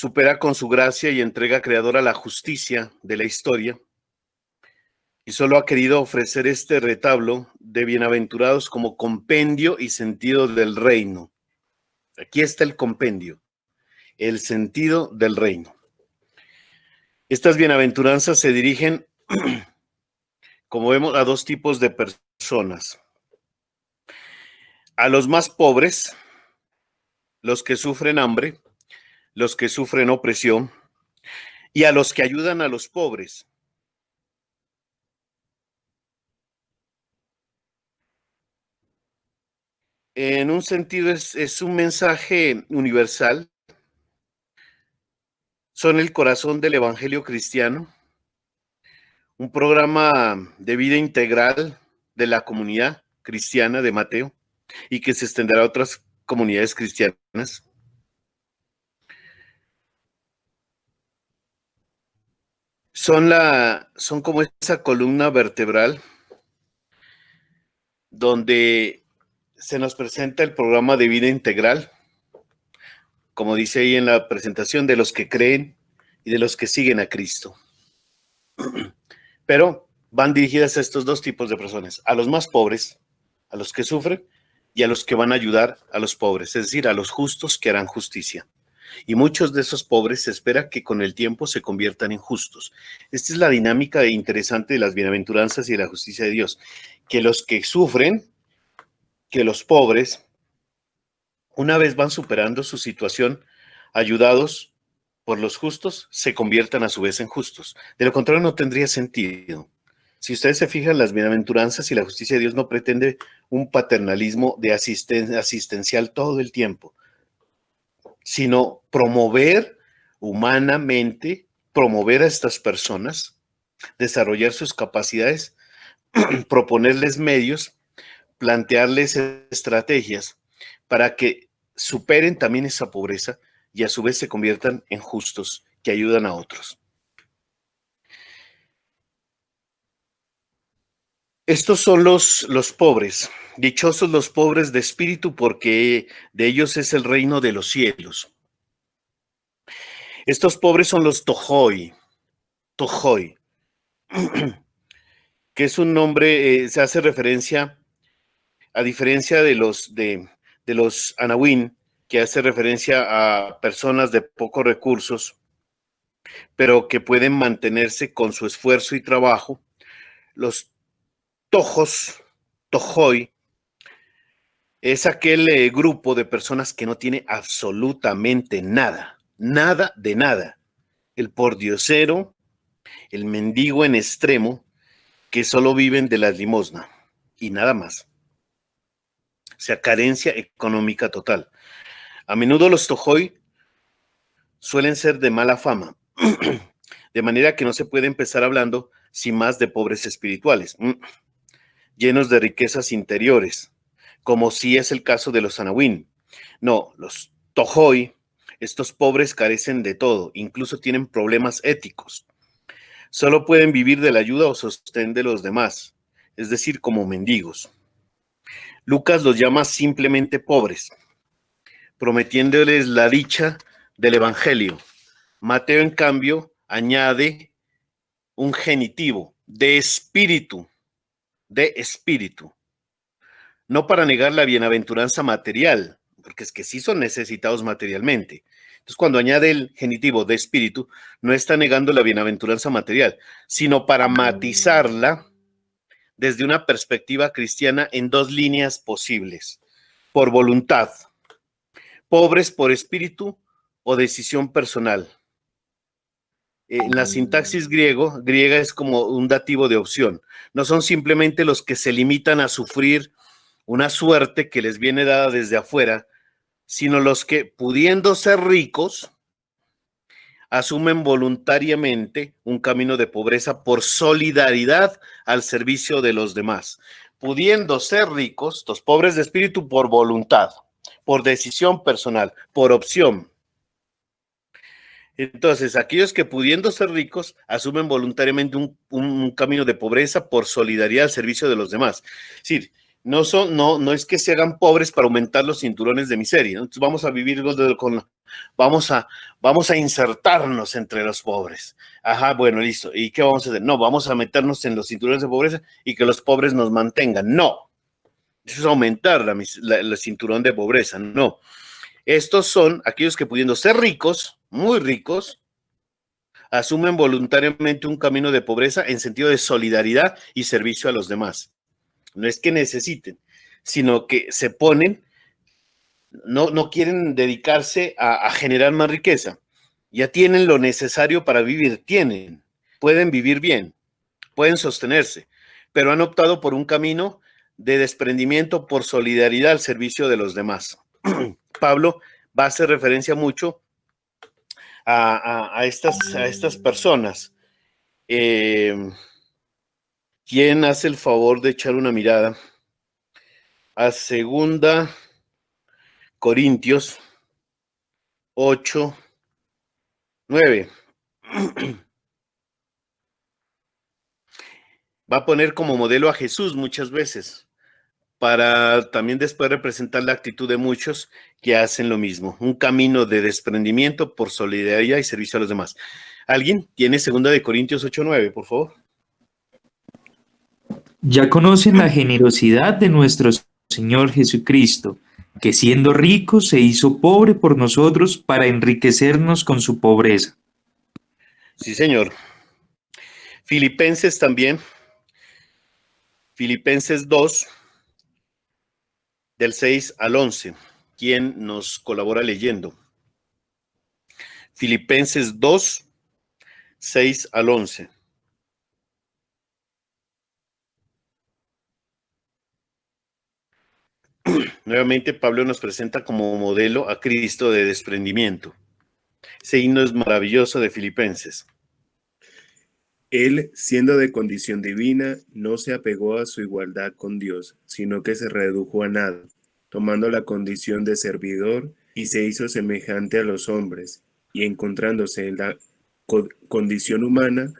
supera con su gracia y entrega creadora la justicia de la historia y solo ha querido ofrecer este retablo de bienaventurados como compendio y sentido del reino. Aquí está el compendio, el sentido del reino. Estas bienaventuranzas se dirigen, como vemos, a dos tipos de personas. A los más pobres, los que sufren hambre, los que sufren opresión, y a los que ayudan a los pobres. En un sentido es un mensaje universal, son el corazón del evangelio cristiano, un programa de vida integral de la comunidad cristiana de Mateo y que se extenderá a otras comunidades cristianas. Son como esa columna vertebral donde se nos presenta el programa de vida integral, como dice ahí en la presentación, de los que creen y de los que siguen a Cristo. Pero van dirigidas a estos dos tipos de personas, a los más pobres, a los que sufren y a los que van a ayudar a los pobres, es decir, a los justos que harán justicia. Y muchos de esos pobres se espera que con el tiempo se conviertan en justos. Esta es la dinámica interesante de las bienaventuranzas y de la justicia de Dios, que los que sufren, que los pobres, una vez van superando su situación, ayudados por los justos, se conviertan a su vez en justos. De lo contrario, no tendría sentido. Si ustedes se fijan, las bienaventuranzas y la justicia de Dios no pretende un paternalismo de asistencial todo el tiempo, sino promover humanamente, promover a estas personas, desarrollar sus capacidades, proponerles medios, plantearles estrategias para que superen también esa pobreza y a su vez se conviertan en justos que ayudan a otros. Estos son los pobres. Dichosos los pobres de espíritu, porque de ellos es el reino de los cielos. Estos pobres son los tojoi, que es un nombre, se hace referencia, a diferencia de los anahuín, que hace referencia a personas de pocos recursos, pero que pueden mantenerse con su esfuerzo y trabajo. Los tojoi, es aquel grupo de personas que no tiene absolutamente nada, nada de nada. El pordiosero, el mendigo en extremo, que solo viven de la limosna y nada más. O sea, carencia económica total. A menudo los tojoi suelen ser de mala fama, de manera que no se puede empezar hablando sin más de pobres espirituales, llenos de riquezas interiores, como sí es el caso de los anahuín. No, los tojoi, estos pobres carecen de todo, incluso tienen problemas éticos. Solo pueden vivir de la ayuda o sostén de los demás, es decir, como mendigos. Lucas los llama simplemente pobres, prometiéndoles la dicha del evangelio. Mateo, en cambio, añade un genitivo de espíritu, no para negar la bienaventuranza material, porque es que sí son necesitados materialmente. Entonces, cuando añade el genitivo de espíritu, no está negando la bienaventuranza material, sino para matizarla desde una perspectiva cristiana en dos líneas posibles: por voluntad, pobres por espíritu o decisión personal. En la sintaxis griega es como un dativo de opción. No son simplemente los que se limitan a sufrir una suerte que les viene dada desde afuera, sino los que, pudiendo ser ricos, asumen voluntariamente un camino de pobreza por solidaridad al servicio de los demás. Pudiendo ser ricos, los pobres de espíritu, por voluntad, por decisión personal, por opción. Entonces, aquellos que, pudiendo ser ricos, asumen voluntariamente un camino de pobreza por solidaridad al servicio de los demás. Es decir, No es que se hagan pobres para aumentar los cinturones de miseria, ¿no? Entonces vamos a vivir vamos a insertarnos entre los pobres. Ajá, bueno, listo. ¿Y qué vamos a hacer? No, vamos a meternos en los cinturones de pobreza y que los pobres nos mantengan. No, eso es aumentar el cinturón de pobreza. No, estos son aquellos que pudiendo ser ricos, muy ricos, asumen voluntariamente un camino de pobreza en sentido de solidaridad y servicio a los demás. No es que necesiten, sino que se ponen, no quieren dedicarse a generar más riqueza. Ya tienen lo necesario para vivir, pueden vivir bien, pueden sostenerse, pero han optado por un camino de desprendimiento por solidaridad al servicio de los demás. Pablo va a hacer referencia mucho a estas personas. ¿Quién hace el favor de echar una mirada a 2 Corintios 8, 9? Va a poner como modelo a Jesús muchas veces, para también después representar la actitud de muchos que hacen lo mismo, un camino de desprendimiento por solidaridad y servicio a los demás. ¿Alguien tiene 2 Corintios 8, 9, por favor? Ya conocen la generosidad de nuestro Señor Jesucristo, que siendo rico se hizo pobre por nosotros para enriquecernos con su pobreza. Sí, señor. Filipenses también. Filipenses 2, del 6 al 11. ¿Quién nos colabora leyendo? Filipenses 2, 6 al 11. Nuevamente Pablo nos presenta como modelo a Cristo de desprendimiento. Ese himno es maravilloso de Filipenses. Él, siendo de condición divina, no se apegó a su igualdad con Dios, sino que se redujo a nada, tomando la condición de servidor, y se hizo semejante a los hombres, y encontrándose en la condición humana,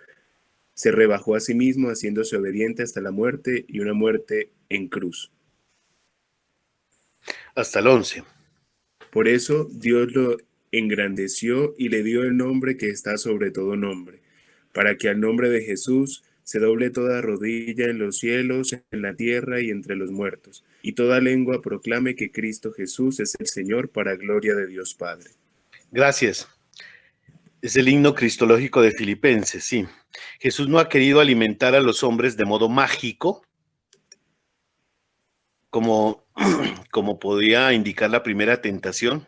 se rebajó a sí mismo, haciéndose obediente hasta la muerte, y una muerte en cruz. Hasta el 11. Por eso Dios lo engrandeció y le dio el nombre que está sobre todo nombre, para que al nombre de Jesús se doble toda rodilla en los cielos, en la tierra y entre los muertos, y toda lengua proclame que Cristo Jesús es el Señor, para gloria de Dios Padre. Gracias. Es el himno cristológico de Filipenses, sí. Jesús no ha querido alimentar a los hombres de modo mágico, como podía indicar la primera tentación,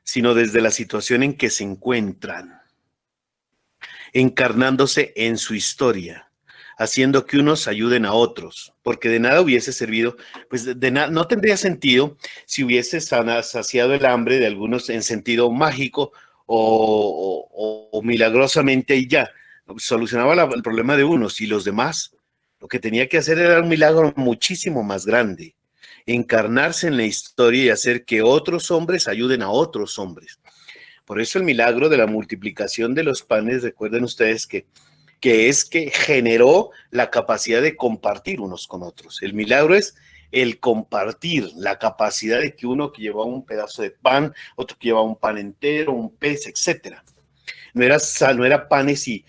sino desde la situación en que se encuentran, encarnándose en su historia, haciendo que unos ayuden a otros, porque de nada hubiese servido, pues no tendría sentido si hubiese saciado el hambre de algunos en sentido mágico o milagrosamente y ya, solucionaba el problema de unos, y los demás lo que tenía que hacer era un milagro muchísimo más grande, encarnarse en la historia y hacer que otros hombres ayuden a otros hombres. Por eso el milagro de la multiplicación de los panes, recuerden ustedes que es que generó la capacidad de compartir unos con otros. El milagro es el compartir, la capacidad de que uno que llevaba un pedazo de pan, otro que llevaba un pan entero, un pez, etcétera. No era panes y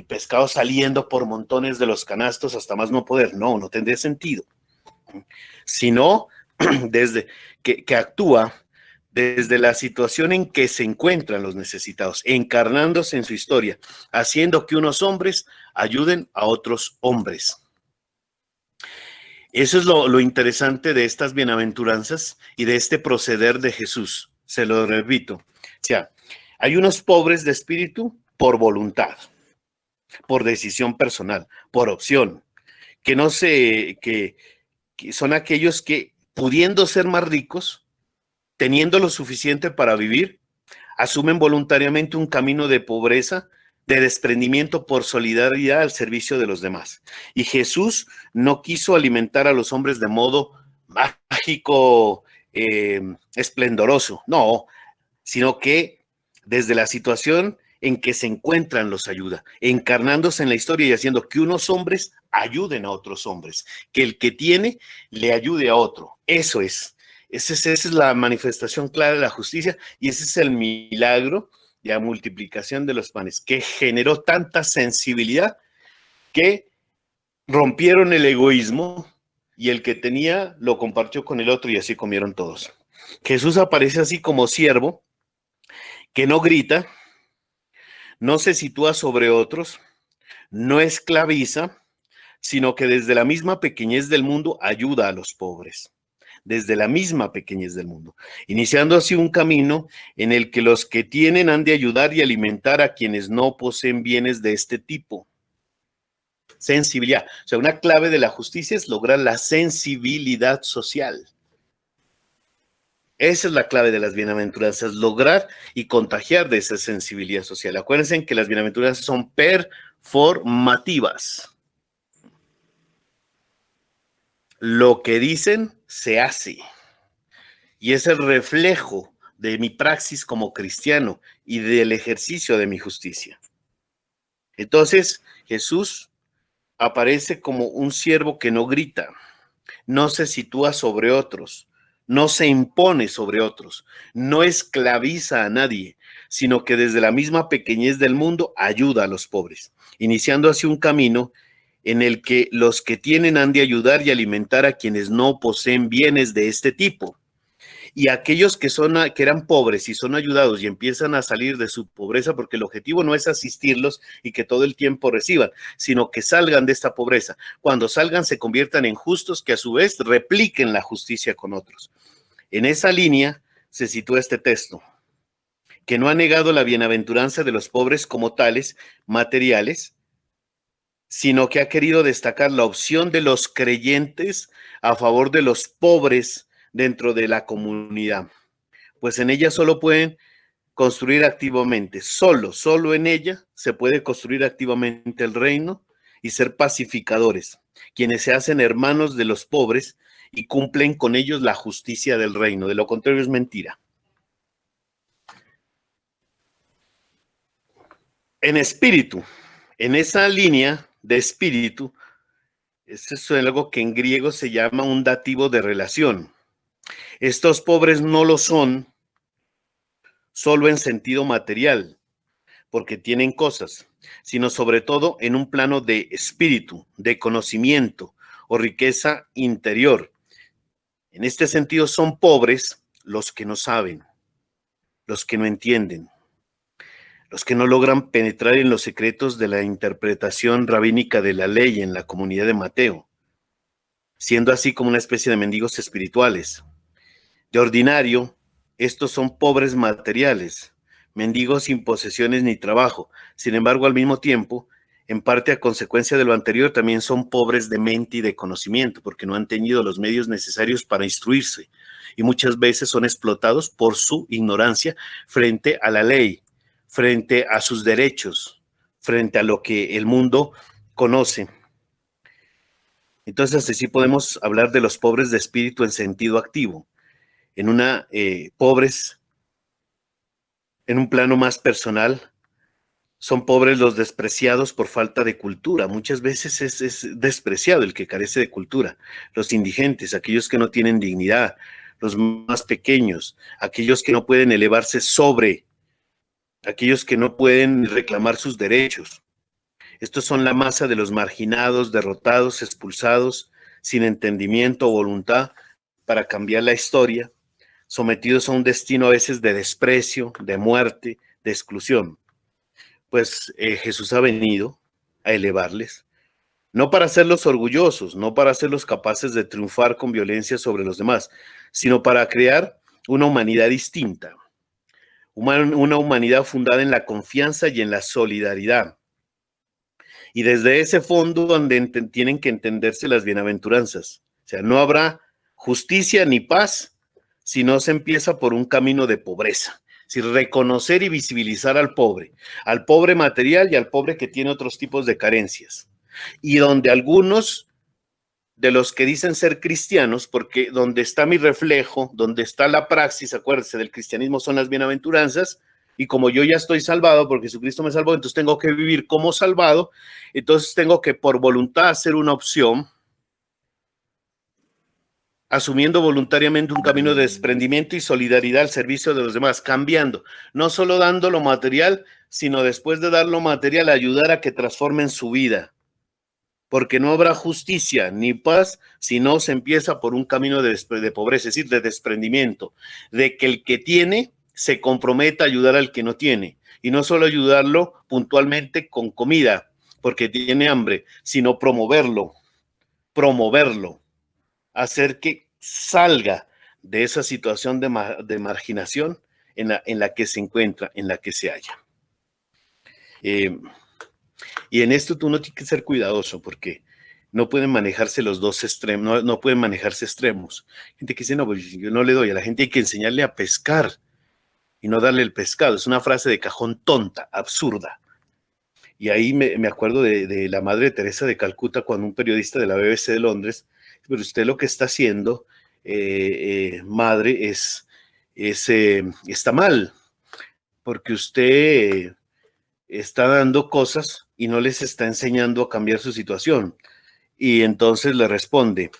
pescados saliendo por montones de los canastos hasta más no poder. No tendría sentido. Sino desde que actúa desde la situación en que se encuentran los necesitados, encarnándose en su historia, haciendo que unos hombres ayuden a otros hombres. Eso es lo interesante de estas bienaventuranzas y de este proceder de Jesús. Se lo repito. O sea, hay unos pobres de espíritu por voluntad, por decisión personal, por opción, que son aquellos que, pudiendo ser más ricos, teniendo lo suficiente para vivir, asumen voluntariamente un camino de pobreza, de desprendimiento por solidaridad al servicio de los demás. Y Jesús no quiso alimentar a los hombres de modo mágico, esplendoroso, no, sino que desde la situación en que se encuentran los ayuda, encarnándose en la historia y haciendo que unos hombres ayuden a otros hombres, que el que tiene le ayude a otro. Eso es. Esa es la manifestación clara de la justicia y ese es el milagro de la multiplicación de los panes, que generó tanta sensibilidad que rompieron el egoísmo y el que tenía lo compartió con el otro y así comieron todos. Jesús aparece así como siervo, que no grita, no se sitúa sobre otros, no esclaviza, sino que desde la misma pequeñez del mundo ayuda a los pobres. Desde la misma pequeñez del mundo, iniciando así un camino en el que los que tienen han de ayudar y alimentar a quienes no poseen bienes de este tipo. Sensibilidad. O sea, una clave de la justicia es lograr la sensibilidad social. Esa es la clave de las bienaventuranzas, lograr y contagiar de esa sensibilidad social. Acuérdense que las bienaventuranzas son performativas. Lo que dicen se hace. Y es el reflejo de mi praxis como cristiano y del ejercicio de mi justicia. Entonces, Jesús aparece como un siervo que no grita, no se sitúa sobre otros, no se impone sobre otros, no esclaviza a nadie, sino que desde la misma pequeñez del mundo ayuda a los pobres, iniciando así un camino en el que los que tienen han de ayudar y alimentar a quienes no poseen bienes de este tipo. Y aquellos que eran pobres y son ayudados y empiezan a salir de su pobreza, porque el objetivo no es asistirlos y que todo el tiempo reciban, sino que salgan de esta pobreza. Cuando salgan se conviertan en justos que a su vez repliquen la justicia con otros. En esa línea se sitúa este texto, que no ha negado la bienaventuranza de los pobres como tales, materiales, sino que ha querido destacar la opción de los creyentes a favor de los pobres dentro de la comunidad, pues en ella solo pueden construir activamente, solo en ella se puede construir activamente el reino y ser pacificadores, quienes se hacen hermanos de los pobres y cumplen con ellos la justicia del reino, de lo contrario es mentira. En espíritu, en esa línea de espíritu, eso es algo que en griego se llama un dativo de relación. Estos pobres no lo son solo en sentido material, porque tienen cosas, sino sobre todo en un plano de espíritu, de conocimiento o riqueza interior. En este sentido son pobres los que no saben, los que no entienden, los que no logran penetrar en los secretos de la interpretación rabínica de la ley en la comunidad de Mateo, siendo así como una especie de mendigos espirituales. De ordinario, estos son pobres materiales, mendigos sin posesiones ni trabajo. Sin embargo, al mismo tiempo, en parte a consecuencia de lo anterior, también son pobres de mente y de conocimiento, porque no han tenido los medios necesarios para instruirse y muchas veces son explotados por su ignorancia frente a la ley, frente a sus derechos, frente a lo que el mundo conoce. Entonces, así podemos hablar de los pobres de espíritu en sentido activo, en pobres, en un plano más personal. Son pobres los despreciados por falta de cultura. Muchas veces es despreciado el que carece de cultura. Los indigentes, aquellos que no tienen dignidad, los más pequeños, aquellos que no pueden elevarse sobre, aquellos que no pueden reclamar sus derechos. Estos son la masa de los marginados, derrotados, expulsados, sin entendimiento o voluntad para cambiar la historia, sometidos a un destino a veces de desprecio, de muerte, de exclusión. Pues Jesús ha venido a elevarles, no para hacerlos orgullosos, no para hacerlos capaces de triunfar con violencia sobre los demás, sino para crear una humanidad distinta, una humanidad fundada en la confianza y en la solidaridad. Y desde ese fondo donde tienen que entenderse las bienaventuranzas. O sea, no habrá justicia ni paz si no se empieza por un camino de pobreza. Es decir, reconocer y visibilizar al pobre material y al pobre que tiene otros tipos de carencias. Y donde algunos de los que dicen ser cristianos, porque donde está mi reflejo, donde está la praxis, acuérdense, del cristianismo son las bienaventuranzas, Y como yo ya estoy salvado, porque Jesucristo me salvó, entonces tengo que vivir como salvado, entonces tengo que por voluntad hacer una opción, asumiendo voluntariamente un camino de desprendimiento y solidaridad al servicio de los demás, cambiando, no solo dando lo material, sino después de dar lo material, ayudar a que transformen su vida. Porque no habrá justicia ni paz si no se empieza por un camino de pobreza, es decir, de desprendimiento, de que el que tiene se comprometa a ayudar al que no tiene, y no solo ayudarlo puntualmente con comida, porque tiene hambre, sino promoverlo, hacer que salga de esa situación de marginación en la que se encuentra, en la que se halla. Y en esto tú no tienes que ser cuidadoso porque no pueden manejarse los dos extremos, no pueden manejarse extremos. Gente que dice, no, pues yo no le doy, a la gente hay que enseñarle a pescar y no darle el pescado. Es una frase de cajón tonta, absurda. Y ahí me acuerdo de la Madre Teresa de Calcuta cuando un periodista de la BBC de Londres, pero usted lo que está haciendo, madre, está mal, porque usted está dando cosas y no les está enseñando a cambiar su situación. Y entonces le responde,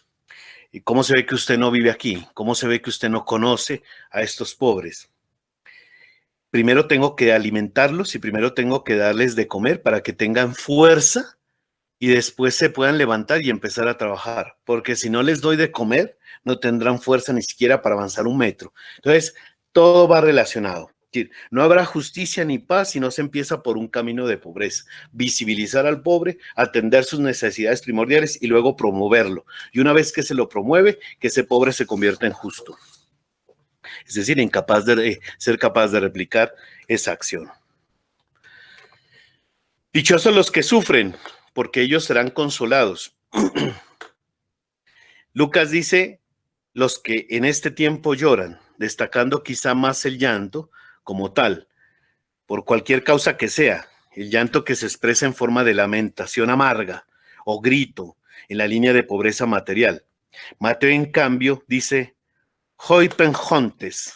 ¿cómo se ve que usted no vive aquí? ¿Cómo se ve que usted no conoce a estos pobres? Primero tengo que alimentarlos y primero tengo que darles de comer para que tengan fuerza y después se puedan levantar y empezar a trabajar. Porque si no les doy de comer, no tendrán fuerza ni siquiera para avanzar un metro. Entonces, todo va relacionado. No habrá justicia ni paz si no se empieza por un camino de pobreza. Visibilizar al pobre, atender sus necesidades primordiales y luego promoverlo. Y una vez que se lo promueve, que ese pobre se convierta en justo. Es decir, ser capaz de replicar esa acción. Dichosos los que sufren, porque ellos serán consolados. Lucas dice, los que en este tiempo lloran, destacando quizá más el llanto como tal, por cualquier causa que sea, el llanto que se expresa en forma de lamentación amarga o grito en la línea de pobreza material. Mateo, en cambio, dice hoipenjontes,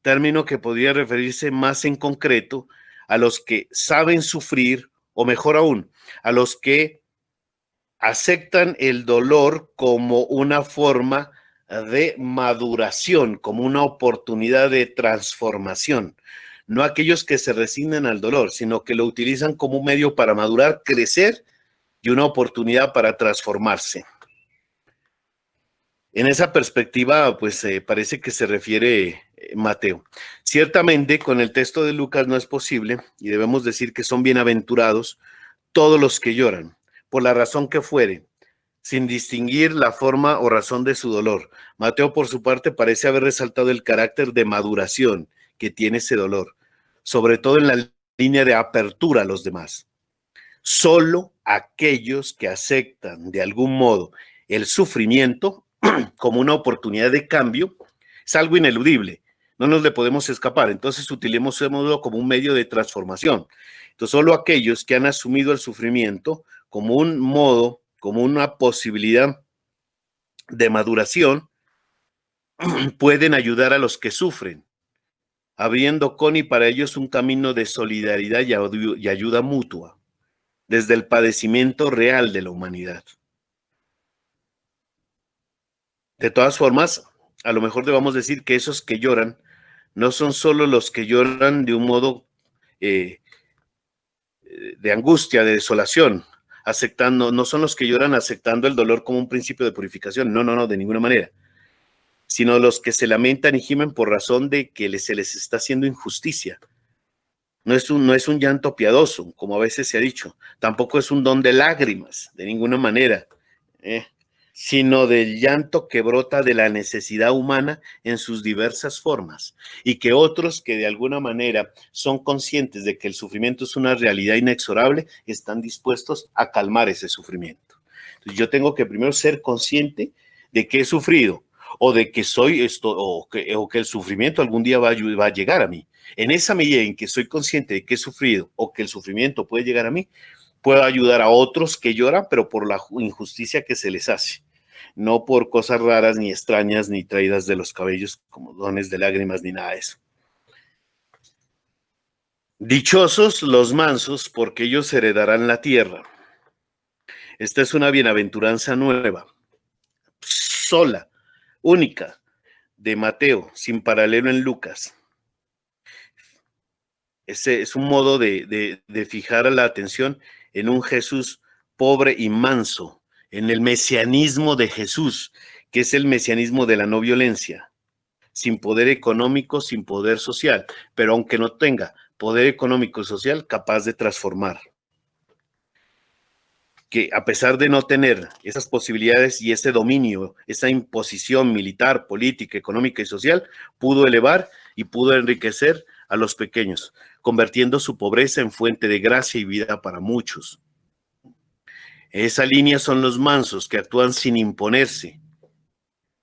término que podría referirse más en concreto a los que saben sufrir, o mejor aún, a los que aceptan el dolor como una forma de maduración, como una oportunidad de transformación. No aquellos que se resignan al dolor, sino que lo utilizan como un medio para madurar, crecer y una oportunidad para transformarse. En esa perspectiva, pues parece que se refiere Mateo. Ciertamente, con el texto de Lucas no es posible, y debemos decir que son bienaventurados todos los que lloran, por la razón que fuere, sin distinguir la forma o razón de su dolor. Mateo, por su parte, parece haber resaltado el carácter de maduración que tiene ese dolor, sobre todo en la línea de apertura a los demás. Solo aquellos que aceptan de algún modo el sufrimiento como una oportunidad de cambio es algo ineludible, no nos le podemos escapar, entonces utilicémoslo como un medio de transformación. Entonces, solo aquellos que han asumido el sufrimiento como un modo, como una posibilidad de maduración, pueden ayudar a los que sufren, abriendo con y para ellos un camino de solidaridad y ayuda mutua, desde el padecimiento real de la humanidad. De todas formas, a lo mejor debamos decir que esos que lloran no son solo los que lloran de un modo de angustia, de desolación, no son los que lloran aceptando el dolor como un principio de purificación, no, de ninguna manera, sino los que se lamentan y gimen por razón de que se les está haciendo injusticia. No es un llanto piadoso, como a veces se ha dicho, tampoco es un don de lágrimas, de ninguna manera, sino del llanto que brota de la necesidad humana en sus diversas formas, y que otros que de alguna manera son conscientes de que el sufrimiento es una realidad inexorable, están dispuestos a calmar ese sufrimiento. Entonces yo tengo que primero ser consciente de que he sufrido, o de que soy esto, o que el sufrimiento algún día va a llegar a mí. En esa medida en que soy consciente de que he sufrido, o que el sufrimiento puede llegar a mí, puedo ayudar a otros que lloran, pero por la injusticia que se les hace. No por cosas raras, ni extrañas, ni traídas de los cabellos como dones de lágrimas, ni nada de eso. Dichosos los mansos, porque ellos heredarán la tierra. Esta es una bienaventuranza nueva, sola, única, de Mateo, sin paralelo en Lucas. Ese es un modo de fijar la atención en un Jesús pobre y manso, en el mesianismo de Jesús, que es el mesianismo de la no violencia, sin poder económico, sin poder social, pero aunque no tenga poder económico y social, capaz de transformar. Que a pesar de no tener esas posibilidades y ese dominio, esa imposición militar, política, económica y social, pudo elevar y pudo enriquecer a los pequeños, convirtiendo su pobreza en fuente de gracia y vida para muchos. Esa línea son los mansos que actúan sin imponerse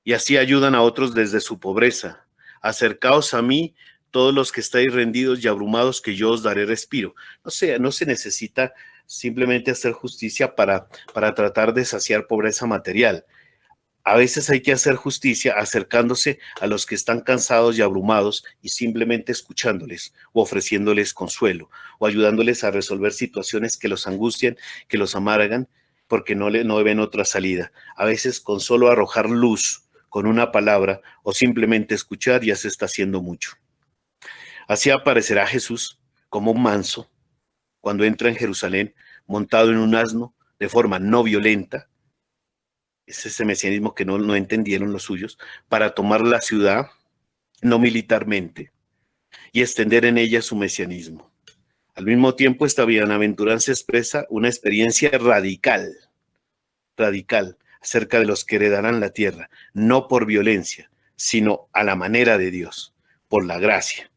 y así ayudan a otros desde su pobreza. Acercaos a mí, todos los que estáis rendidos y abrumados, que yo os daré respiro. No se necesita simplemente hacer justicia para tratar de saciar pobreza material. A veces hay que hacer justicia acercándose a los que están cansados y abrumados y simplemente escuchándoles o ofreciéndoles consuelo o ayudándoles a resolver situaciones que los angustian, que los amargan, porque no ven otra salida. A veces con solo arrojar luz con una palabra o simplemente escuchar ya se está haciendo mucho. Así aparecerá Jesús como un manso cuando entra en Jerusalén montado en un asno de forma no violenta. Es ese mesianismo que no entendieron los suyos, para tomar la ciudad no militarmente y extender en ella su mesianismo. Al mismo tiempo, esta bienaventuranza expresa una experiencia radical acerca de los que heredarán la tierra, no por violencia, sino a la manera de Dios, por la gracia.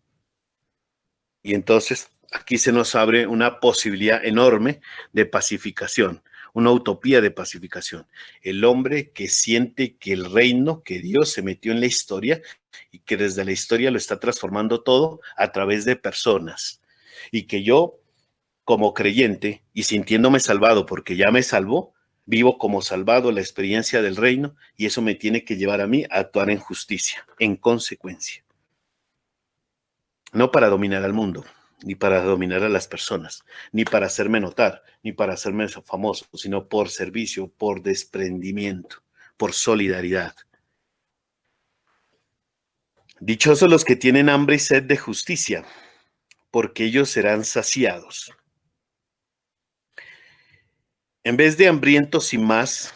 Y entonces aquí se nos abre una posibilidad enorme de pacificación, una utopía de pacificación. El hombre que siente que el reino, que Dios se metió en la historia y que desde la historia lo está transformando todo a través de personas. Y que yo, como creyente y sintiéndome salvado porque ya me salvó, vivo como salvado la experiencia del reino y eso me tiene que llevar a mí a actuar en justicia, en consecuencia. No para dominar al mundo, ni para dominar a las personas, ni para hacerme notar, ni para hacerme famoso, sino por servicio, por desprendimiento, por solidaridad. Dichosos los que tienen hambre y sed de justicia, porque ellos serán saciados. En vez de hambrientos y más,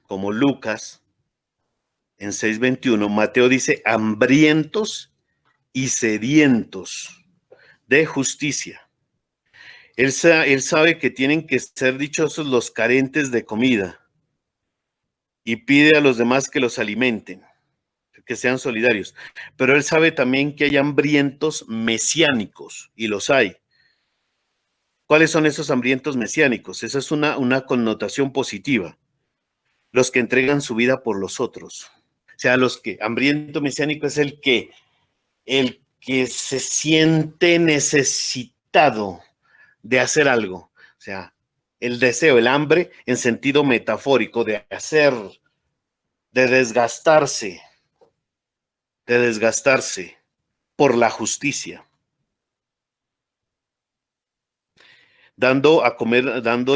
como Lucas en 6:21, Mateo dice hambrientos y sedientos de justicia. Él sabe que tienen que ser dichosos los carentes de comida y pide a los demás que los alimenten, que sean solidarios. Pero él sabe también que hay hambrientos mesiánicos y los hay. ¿Cuáles son esos hambrientos mesiánicos? Esa es una connotación positiva. Los que entregan su vida por los otros. O sea, hambriento mesiánico es el que se siente necesitado de hacer algo. O sea, el deseo, el hambre en sentido metafórico de hacer, de desgastarse por la justicia. Dando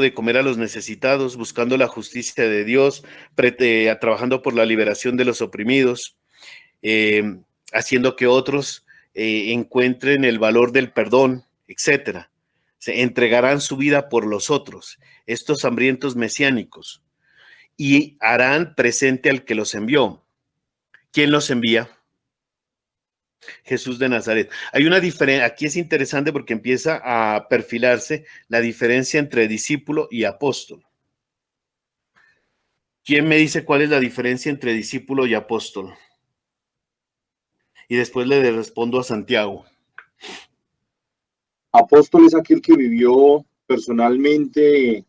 de comer a los necesitados, buscando la justicia de Dios, trabajando por la liberación de los oprimidos, haciendo que otros encuentren el valor del perdón, etcétera. Se entregarán su vida por los otros, estos hambrientos mesiánicos, y harán presente al que los envió. ¿Quién los envía? Jesús de Nazaret. Hay una diferencia, aquí es interesante porque empieza a perfilarse la diferencia entre discípulo y apóstol. ¿Quién me dice cuál es la diferencia entre discípulo y apóstol? Y después le respondo a Santiago. Apóstol es aquel que vivió personalmente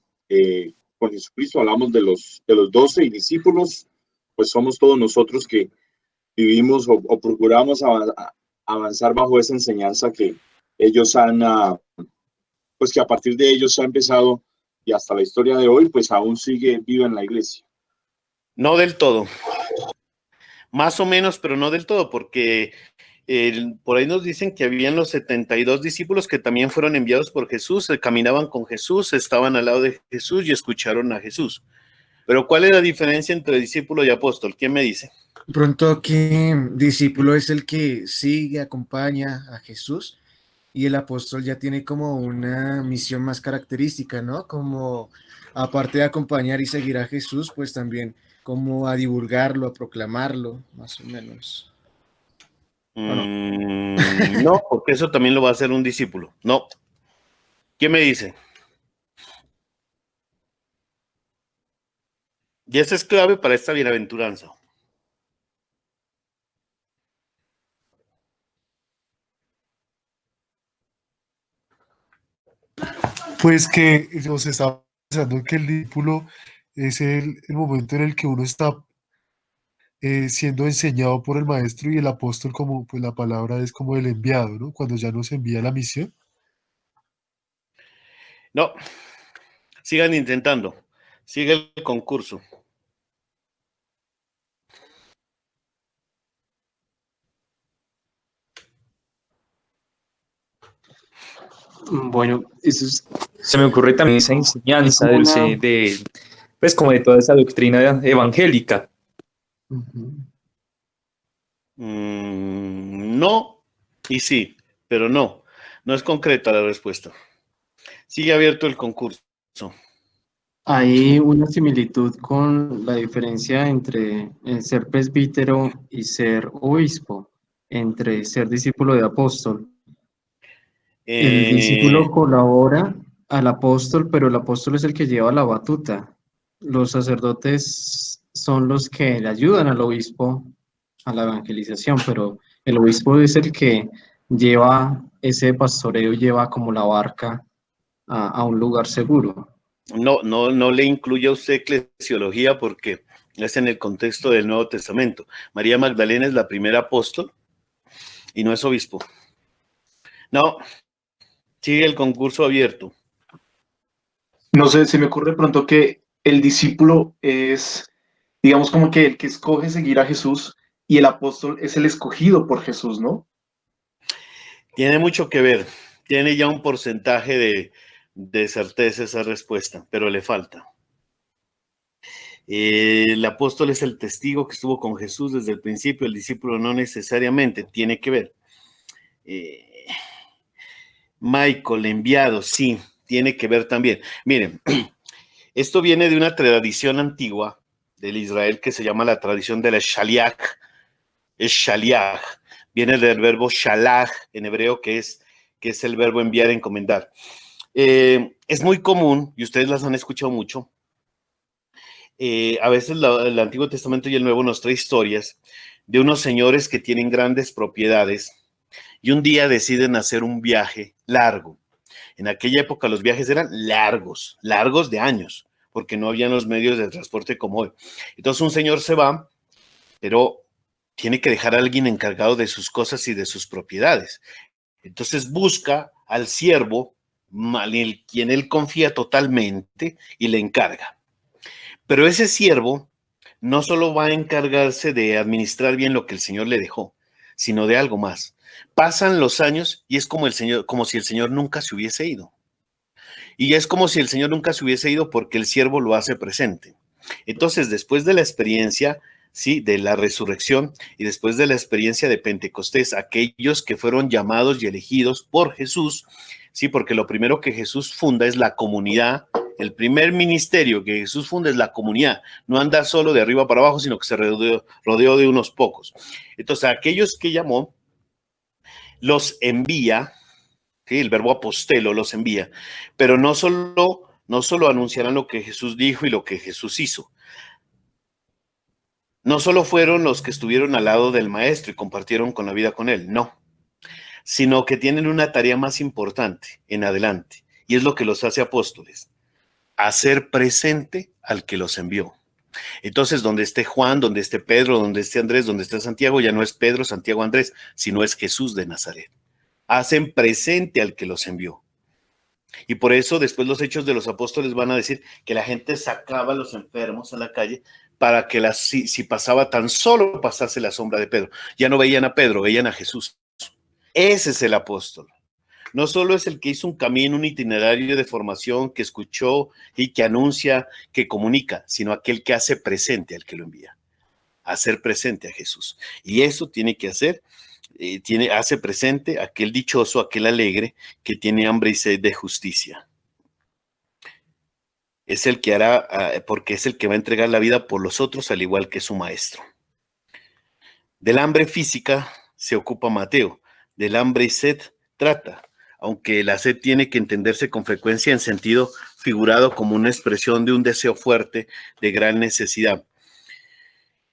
con Jesucristo. Hablamos de los 12, y discípulos, pues somos todos nosotros que vivimos o procuramos avanzar bajo esa enseñanza que ellos pues que a partir de ellos se ha empezado y hasta la historia de hoy, pues aún sigue viva en la iglesia. No del todo. Más o menos, pero no del todo, porque Por ahí nos dicen que habían los 72 discípulos que también fueron enviados por Jesús, caminaban con Jesús, estaban al lado de Jesús y escucharon a Jesús. Pero ¿cuál es la diferencia entre discípulo y apóstol? ¿Quién me dice? Pronto que discípulo es el que sigue, acompaña a Jesús y el apóstol ya tiene como una misión más característica, ¿no? Como aparte de acompañar y seguir a Jesús, pues también como a divulgarlo, a proclamarlo, más o menos. ¿O no? No, porque eso también lo va a hacer un discípulo. No. ¿Quién me dice? Y esa es clave para esta bienaventuranza. Pues que se está pensando que el discípulo es el momento en el que uno está siendo enseñado por el maestro y el apóstol como pues la palabra es como el enviado, ¿no? Cuando ya nos envía la misión. No, sigan intentando. Sigue el concurso. Bueno, se me ocurre también esa enseñanza pues como de toda esa doctrina evangélica. No y sí, pero no. No es concreta la respuesta. Sigue abierto el concurso. Hay una similitud con la diferencia entre ser presbítero y ser obispo, entre ser discípulo de apóstol. El discípulo colabora al apóstol, pero el apóstol es el que lleva la batuta. Los sacerdotes son los que le ayudan al obispo a la evangelización, pero el obispo es el que lleva ese pastoreo, lleva como la barca a un lugar seguro. No le incluye a usted eclesiología porque es en el contexto del Nuevo Testamento. María Magdalena es la primera apóstol y no es obispo. No, sigue el concurso abierto. No sé, se me ocurre pronto que el discípulo es, digamos, como que el que escoge seguir a Jesús y el apóstol es el escogido por Jesús, ¿no? Tiene mucho que ver. Tiene ya un porcentaje de certeza esa respuesta, pero le falta. El apóstol es el testigo que estuvo con Jesús desde el principio, el discípulo no necesariamente, tiene que ver. Michael, enviado, sí, tiene que ver también. Miren, esto viene de una tradición antigua del Israel que se llama la tradición de la Shaliach. Es Shaliach, viene del verbo shalach en hebreo, que es el verbo enviar, encomendar. Es muy común, y ustedes las han escuchado mucho, a veces el Antiguo Testamento y el Nuevo nos trae historias de unos señores que tienen grandes propiedades y un día deciden hacer un viaje largo. En aquella época los viajes eran largos de años, porque no habían los medios de transporte como hoy. Entonces un señor se va, pero tiene que dejar a alguien encargado de sus cosas y de sus propiedades. Entonces busca al siervo, quien él confía totalmente, y le encarga. Pero ese siervo no solo va a encargarse de administrar bien lo que el Señor le dejó, sino de algo más. Pasan los años y es como si el Señor nunca se hubiese ido. Y es como si el Señor nunca se hubiese ido porque el siervo lo hace presente. Entonces, después de la experiencia, sí, de la resurrección y después de la experiencia de Pentecostés, aquellos que fueron llamados y elegidos por Jesús, sí, porque lo primero que Jesús funda es la comunidad. El primer ministerio que Jesús funda es la comunidad, no anda solo de arriba para abajo, sino que se rodeó de unos pocos. Entonces, a aquellos que llamó, los envía, ¿sí? El verbo apostelo los envía, pero no solo anunciarán lo que Jesús dijo y lo que Jesús hizo. No solo fueron los que estuvieron al lado del maestro y compartieron con la vida con él, no, sino que tienen una tarea más importante en adelante, y es lo que los hace apóstoles: hacer presente al que los envió. Entonces, donde esté Juan, donde esté Pedro, donde esté Andrés, donde esté Santiago, ya no es Pedro, Santiago, Andrés, sino es Jesús de Nazaret. Hacen presente al que los envió. Y por eso después los Hechos de los Apóstoles van a decir que la gente sacaba a los enfermos a la calle para que si pasaba tan solo pasase la sombra de Pedro. Ya no veían a Pedro, veían a Jesús. Ese es el apóstol. No solo es el que hizo un camino, un itinerario de formación, que escuchó y que anuncia, que comunica, sino aquel que hace presente al que lo envía. Hacer presente a Jesús. Y eso tiene que hacer, hace presente aquel dichoso, aquel alegre que tiene hambre y sed de justicia. Es el que hará, porque es el que va a entregar la vida por los otros, al igual que su maestro. Del hambre física se ocupa Mateo, del hambre y sed trata, aunque la sed tiene que entenderse con frecuencia en sentido figurado como una expresión de un deseo fuerte de gran necesidad.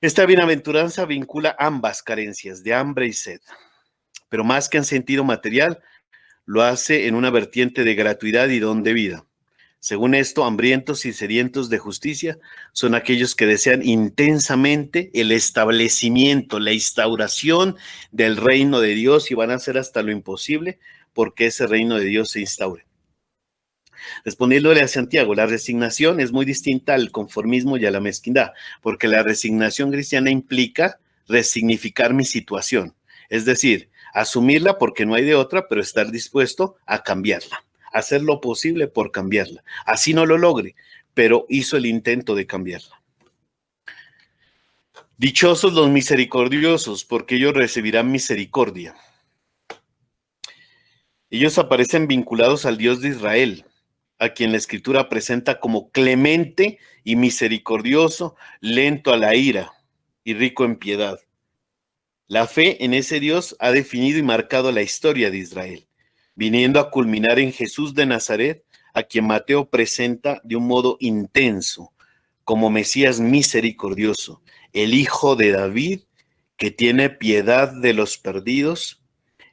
Esta bienaventuranza vincula ambas carencias, de hambre y sed, pero más que en sentido material, lo hace en una vertiente de gratuidad y don de vida. Según esto, hambrientos y sedientos de justicia son aquellos que desean intensamente el establecimiento, la instauración del reino de Dios, y van a hacer hasta lo imposible porque ese reino de Dios se instaure. Respondiéndole a Santiago, la resignación es muy distinta al conformismo y a la mezquindad, porque la resignación cristiana implica resignificar mi situación, es decir, asumirla porque no hay de otra, pero estar dispuesto a cambiarla. Hacer lo posible por cambiarla. Así no lo logre, pero hizo el intento de cambiarla. Dichosos los misericordiosos, porque ellos recibirán misericordia. Ellos aparecen vinculados al Dios de Israel, a quien la Escritura presenta como clemente y misericordioso, lento a la ira y rico en piedad. La fe en ese Dios ha definido y marcado la historia de Israel, viniendo a culminar en Jesús de Nazaret, a quien Mateo presenta de un modo intenso, como Mesías misericordioso, el Hijo de David, que tiene piedad de los perdidos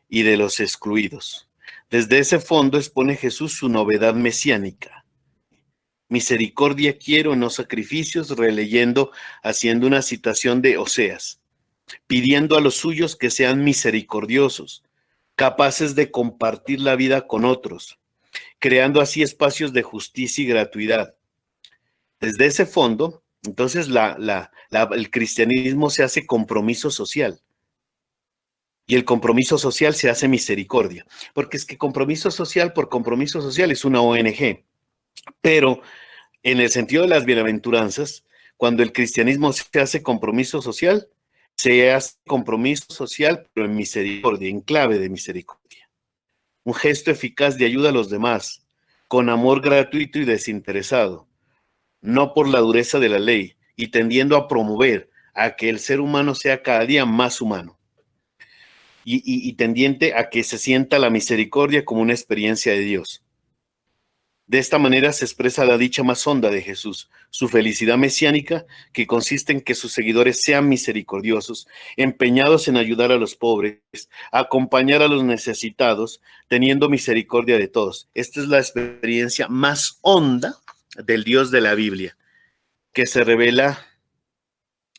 y de los excluidos. Desde ese fondo expone Jesús su novedad mesiánica. Misericordia quiero, no sacrificios, releyendo, haciendo una citación de Oseas, pidiendo a los suyos que sean misericordiosos, capaces de compartir la vida con otros, creando así espacios de justicia y gratuidad. Desde ese fondo, entonces el cristianismo se hace compromiso social, y el compromiso social se hace misericordia, porque es que compromiso social por compromiso social es una ONG, pero en el sentido de las bienaventuranzas, cuando el cristianismo se hace compromiso social, se hace compromiso social, pero en misericordia, en clave de misericordia. Un gesto eficaz de ayuda a los demás, con amor gratuito y desinteresado, no por la dureza de la ley, y tendiendo a promover a que el ser humano sea cada día más humano, y tendiente a que se sienta la misericordia como una experiencia de Dios. De esta manera se expresa la dicha más honda de Jesús, su felicidad mesiánica, que consiste en que sus seguidores sean misericordiosos, empeñados en ayudar a los pobres, acompañar a los necesitados, teniendo misericordia de todos. Esta es la experiencia más honda del Dios de la Biblia, que se revela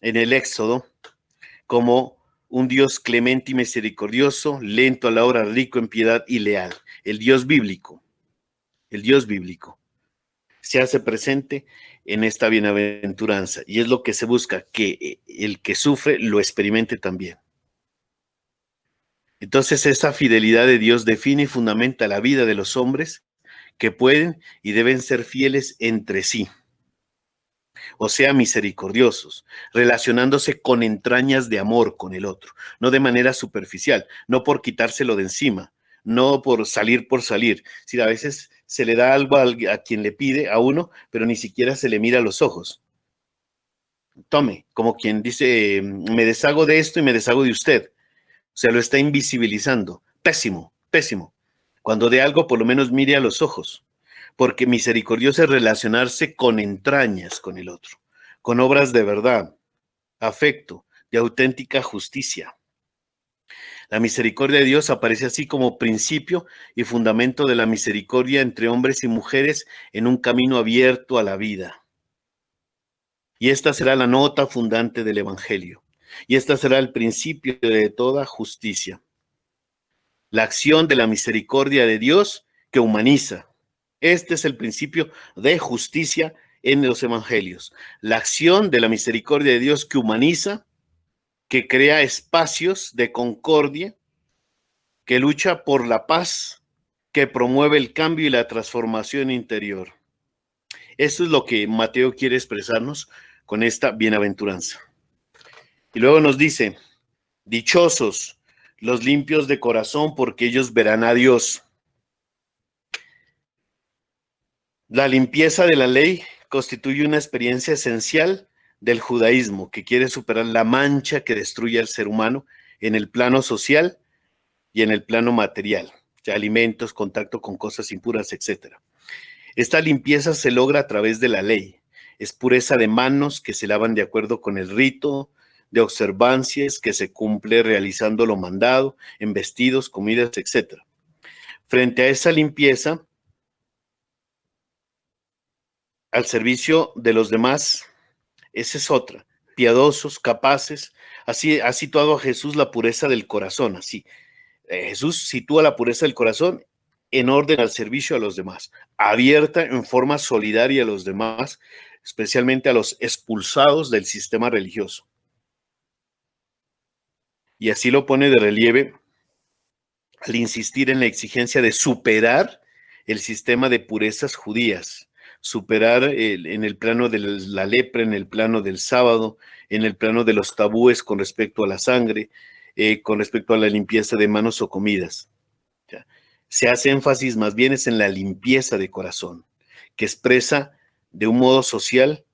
en el Éxodo como un Dios clemente y misericordioso, lento a la obra, rico en piedad y leal. El Dios bíblico se hace presente en esta bienaventuranza, y es lo que se busca, que el que sufre lo experimente también. Entonces esa fidelidad de Dios define y fundamenta la vida de los hombres que pueden y deben ser fieles entre sí, o sea, misericordiosos, relacionándose con entrañas de amor con el otro, no de manera superficial, no por quitárselo de encima, no por salir. Si a veces se le da algo a quien le pide, a uno, pero ni siquiera se le mira a los ojos. Tome, como quien dice, me deshago de esto y me deshago de usted. O sea, lo está invisibilizando. Pésimo, pésimo. Cuando de algo, por lo menos mire a los ojos. Porque misericordioso es relacionarse con entrañas con el otro, con obras de verdad, afecto, de auténtica justicia. La misericordia de Dios aparece así como principio y fundamento de la misericordia entre hombres y mujeres en un camino abierto a la vida. Y esta será la nota fundante del Evangelio. Y esta será el principio de toda justicia. La acción de la misericordia de Dios que humaniza. Este es el principio de justicia en los evangelios. La acción de la misericordia de Dios que humaniza, que crea espacios de concordia, que lucha por la paz, que promueve el cambio y la transformación interior. Esto es lo que Mateo quiere expresarnos con esta bienaventuranza. Y luego nos dice, dichosos los limpios de corazón, porque ellos verán a Dios. La limpieza de la ley constituye una experiencia esencial del judaísmo, que quiere superar la mancha que destruye al ser humano en el plano social y en el plano material, ya alimentos, contacto con cosas impuras, etc. Esta limpieza se logra a través de la ley. Es pureza de manos que se lavan de acuerdo con el rito, de observancias que se cumple realizando lo mandado, en vestidos, comidas, etc. Frente a esa limpieza, al servicio de los demás, esa es otra. Piadosos, capaces. Así ha situado a Jesús la pureza del corazón. Así, Jesús sitúa la pureza del corazón en orden al servicio a los demás, abierta en forma solidaria a los demás, especialmente a los expulsados del sistema religioso. Y así lo pone de relieve al insistir en la exigencia de superar el sistema de purezas judías, superar en el plano de la lepra, en el plano del sábado, en el plano de los tabúes con respecto a la sangre, con respecto a la limpieza de manos o comidas. ¿Ya? Se hace énfasis más bien es en la limpieza de corazón, que expresa de un modo social,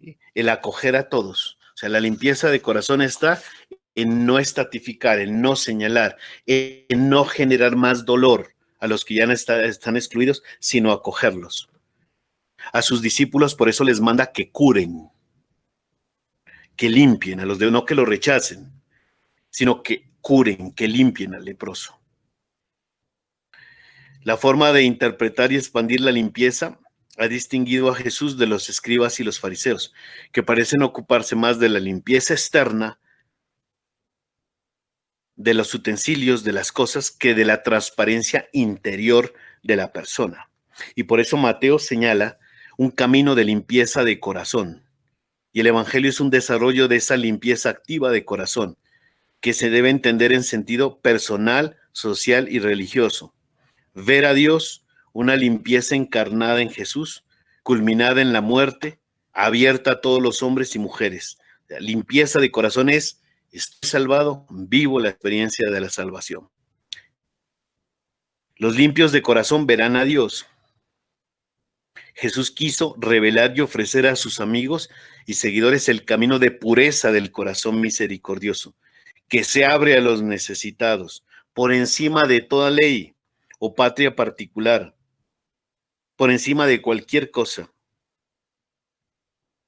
¿sí?, el acoger a todos. O sea, la limpieza de corazón está en no estatificar, en no señalar, en no generar más dolor a los que ya están excluidos, sino acogerlos. A sus discípulos por eso les manda que curen, que limpien a los demás, no que lo rechacen, sino que curen, que limpien al leproso. La forma de interpretar y expandir la limpieza ha distinguido a Jesús de los escribas y los fariseos, que parecen ocuparse más de la limpieza externa, de los utensilios, de las cosas, que de la transparencia interior de la persona. Y por eso Mateo señala un camino de limpieza de corazón. Y el Evangelio es un desarrollo de esa limpieza activa de corazón, que se debe entender en sentido personal, social y religioso. Ver a Dios, una limpieza encarnada en Jesús, culminada en la muerte, abierta a todos los hombres y mujeres. La limpieza de corazón es: estoy salvado, vivo la experiencia de la salvación. Los limpios de corazón verán a Dios. Jesús quiso revelar y ofrecer a sus amigos y seguidores el camino de pureza del corazón misericordioso, que se abre a los necesitados, por encima de toda ley o patria particular, por encima de cualquier cosa.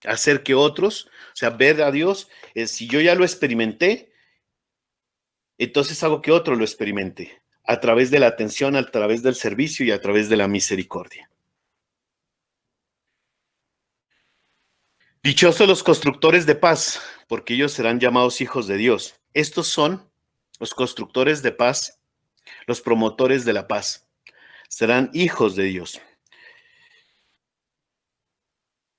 Hacer que otros, o sea, ver a Dios, si yo ya lo experimenté, entonces hago que otro lo experimente, a través de la atención, a través del servicio y a través de la misericordia. Dichosos los constructores de paz, porque ellos serán llamados hijos de Dios. Estos son los constructores de paz, los promotores de la paz. Serán hijos de Dios.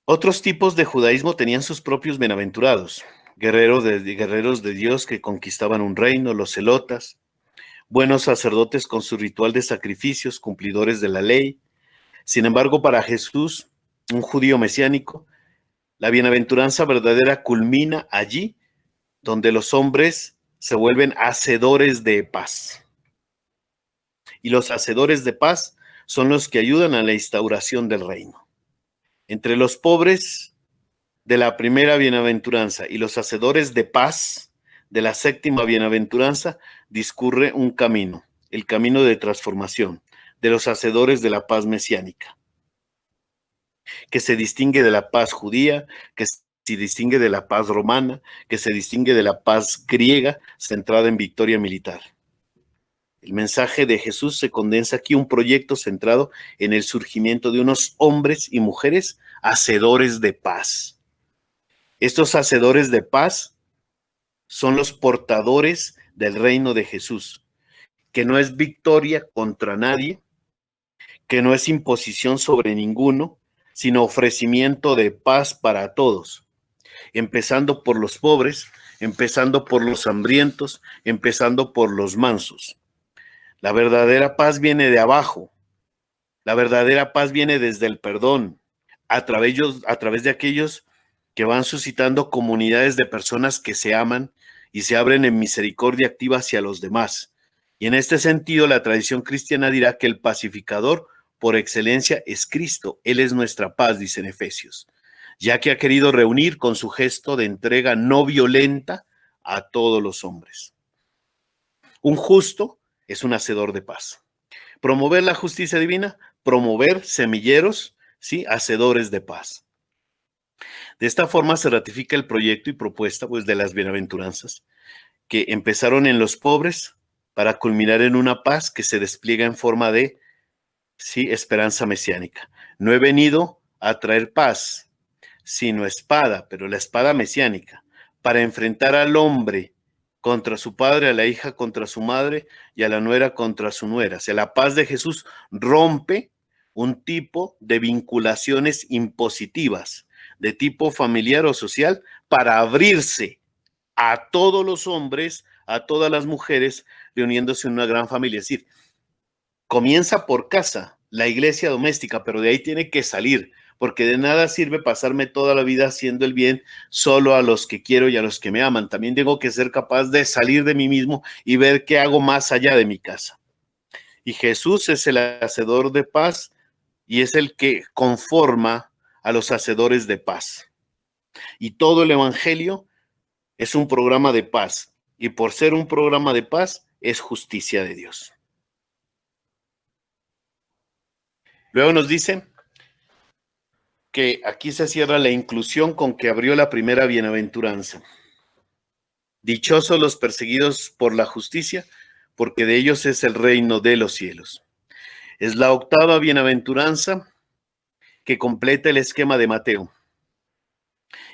Otros tipos de judaísmo tenían sus propios bienaventurados, guerreros de Dios que conquistaban un reino, los celotas, buenos sacerdotes con su ritual de sacrificios, cumplidores de la ley. Sin embargo, para Jesús, un judío mesiánico, la bienaventuranza verdadera culmina allí donde los hombres se vuelven hacedores de paz. Y los hacedores de paz son los que ayudan a la instauración del reino. Entre los pobres de la primera bienaventuranza y los hacedores de paz de la séptima bienaventuranza discurre un camino, el camino de transformación de los hacedores de la paz mesiánica, que se distingue de la paz judía, que se distingue de la paz romana, que se distingue de la paz griega centrada en victoria militar. El mensaje de Jesús se condensa aquí, un proyecto centrado en el surgimiento de unos hombres y mujeres hacedores de paz. Estos hacedores de paz son los portadores del reino de Jesús, que no es victoria contra nadie, que no es imposición sobre ninguno, sino ofrecimiento de paz para todos, empezando por los pobres, empezando por los hambrientos, empezando por los mansos. La verdadera paz viene de abajo. La verdadera paz viene desde el perdón, a través de aquellos que van suscitando comunidades de personas que se aman y se abren en misericordia activa hacia los demás. Y en este sentido, la tradición cristiana dirá que el pacificador por excelencia es Cristo. Él es nuestra paz, dice en Efesios, ya que ha querido reunir con su gesto de entrega no violenta a todos los hombres. Un justo es un hacedor de paz. Promover la justicia divina, promover semilleros, ¿sí? Hacedores de paz. De esta forma se ratifica el proyecto y propuesta, pues, de las bienaventuranzas, que empezaron en los pobres para culminar en una paz que se despliega en forma de, sí, esperanza mesiánica. No he venido a traer paz, sino espada, pero la espada mesiánica, para enfrentar al hombre contra su padre, a la hija contra su madre y a la nuera contra su nuera. O sea, la paz de Jesús rompe un tipo de vinculaciones impositivas de tipo familiar o social para abrirse a todos los hombres, a todas las mujeres, reuniéndose en una gran familia. Es decir, comienza por casa, la iglesia doméstica, pero de ahí tiene que salir, porque de nada sirve pasarme toda la vida haciendo el bien solo a los que quiero y a los que me aman. También tengo que ser capaz de salir de mí mismo y ver qué hago más allá de mi casa. Y Jesús es el hacedor de paz y es el que conforma a los hacedores de paz. Y todo el evangelio es un programa de paz. Y por ser un programa de paz, es justicia de Dios. Luego nos dice que aquí se cierra la inclusión con que abrió la primera bienaventuranza. Dichosos los perseguidos por la justicia, porque de ellos es el reino de los cielos. Es la octava bienaventuranza que completa el esquema de Mateo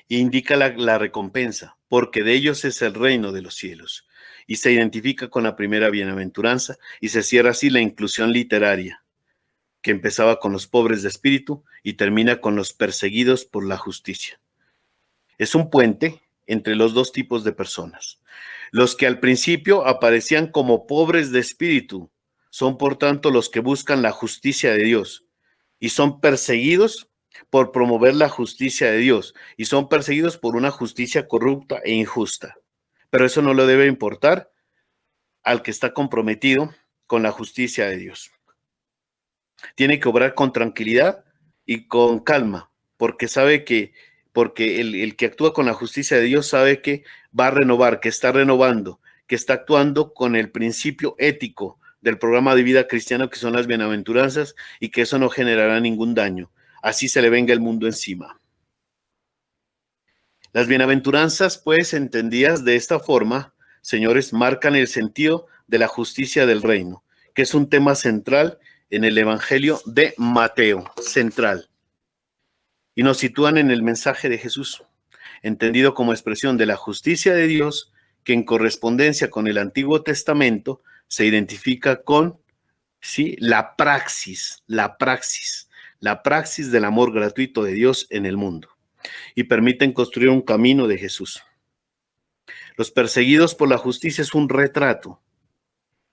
e indica la recompensa, porque de ellos es el reino de los cielos. Y se identifica con la primera bienaventuranza y se cierra así la inclusión literaria, que empezaba con los pobres de espíritu y termina con los perseguidos por la justicia. Es un puente entre los dos tipos de personas. Los que al principio aparecían como pobres de espíritu son por tanto los que buscan la justicia de Dios y son perseguidos por promover la justicia de Dios y son perseguidos por una justicia corrupta e injusta. Pero eso no le debe importar al que está comprometido con la justicia de Dios. Tiene que obrar con tranquilidad y con calma, porque sabe que, el que actúa con la justicia de Dios sabe que va a renovar, que está renovando, que está actuando con el principio ético del programa de vida cristiano que son las bienaventuranzas y que eso no generará ningún daño. Así se le venga el mundo encima. Las bienaventuranzas, pues, entendidas de esta forma, señores, marcan el sentido de la justicia del reino, que es un tema central en el Evangelio de Mateo, central. Y nos sitúan en el mensaje de Jesús, entendido como expresión de la justicia de Dios, que en correspondencia con el Antiguo Testamento se identifica con, ¿sí?, la praxis del amor gratuito de Dios en el mundo, y permiten construir un camino de Jesús. Los perseguidos por la justicia es un retrato,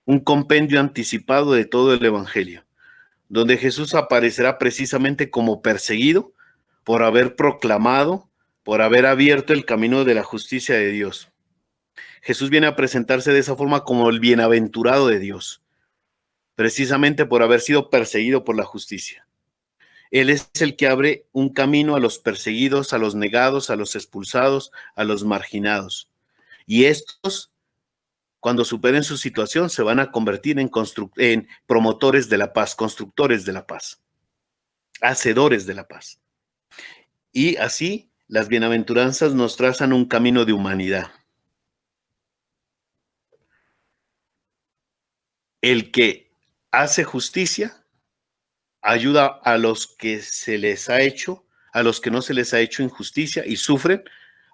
un compendio anticipado de todo el Evangelio, donde Jesús aparecerá precisamente como perseguido por haber proclamado, por haber abierto el camino de la justicia de Dios. Jesús viene a presentarse de esa forma como el bienaventurado de Dios, precisamente por haber sido perseguido por la justicia. Él es el que abre un camino a los perseguidos, a los negados, a los expulsados, a los marginados. Y estos, cuando superen su situación, se van a convertir en promotores de la paz, constructores de la paz, hacedores de la paz. Y así, las bienaventuranzas nos trazan un camino de humanidad. El que hace justicia ayuda a los que se les ha hecho, a los que no se les ha hecho injusticia y sufren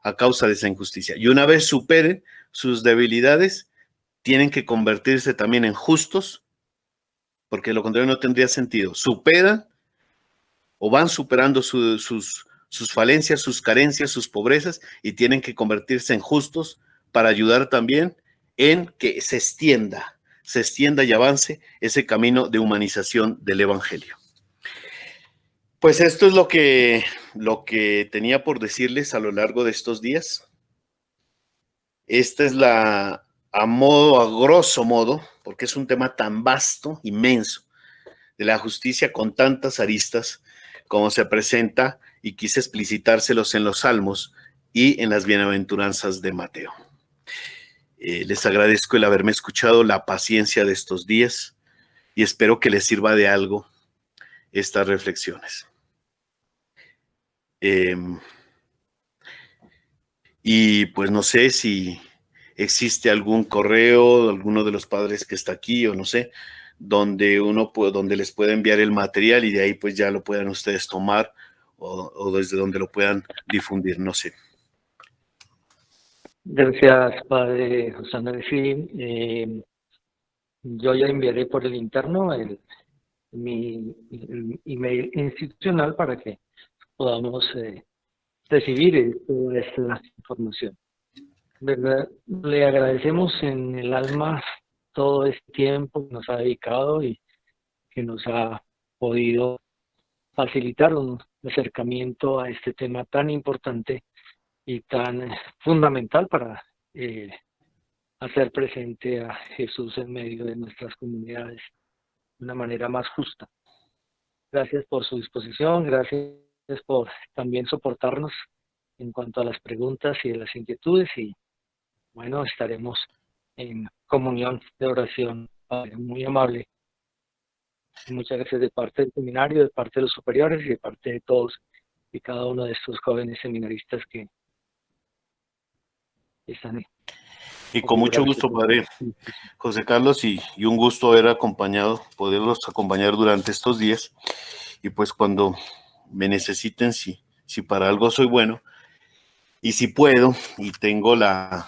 a causa de esa injusticia. Y una vez superen sus debilidades, tienen que convertirse también en justos, porque lo contrario no tendría sentido. Superan o van superando sus falencias, sus carencias, sus pobrezas, y tienen que convertirse en justos para ayudar también en que se extienda y avance ese camino de humanización del Evangelio. Pues esto es lo que tenía por decirles a lo largo de estos días. Esta es a grosso modo, porque es un tema tan vasto, inmenso, de la justicia con tantas aristas como se presenta, y quise explicitárselos en los Salmos y en las bienaventuranzas de Mateo. Les agradezco el haberme escuchado, la paciencia de estos días, y espero que les sirva de algo estas reflexiones. Y pues no sé si existe algún correo, alguno de los padres que está aquí, o no sé, donde donde les pueda enviar el material, y de ahí pues ya lo puedan ustedes tomar, o desde donde lo puedan difundir, no sé. Gracias, padre José Andrés. Sí, yo ya enviaré por el interno mi email institucional para que podamos recibir toda esta información. ¿Verdad? Le agradecemos en el alma todo este tiempo que nos ha dedicado y que nos ha podido facilitar un acercamiento a este tema tan importante y tan fundamental para hacer presente a Jesús en medio de nuestras comunidades de una manera más justa. Gracias por su disposición, gracias por también soportarnos en cuanto a las preguntas y de las inquietudes, y bueno, estaremos en comunión de oración. Padre, muy amable. Muchas gracias de parte del seminario, de parte de los superiores y de parte de todos y cada uno de estos jóvenes seminaristas que están ahí. Y con mucho gusto, padre José Carlos, y un gusto poderlos acompañar durante estos días. Y pues cuando me necesiten, si para algo soy bueno, y si puedo, y tengo la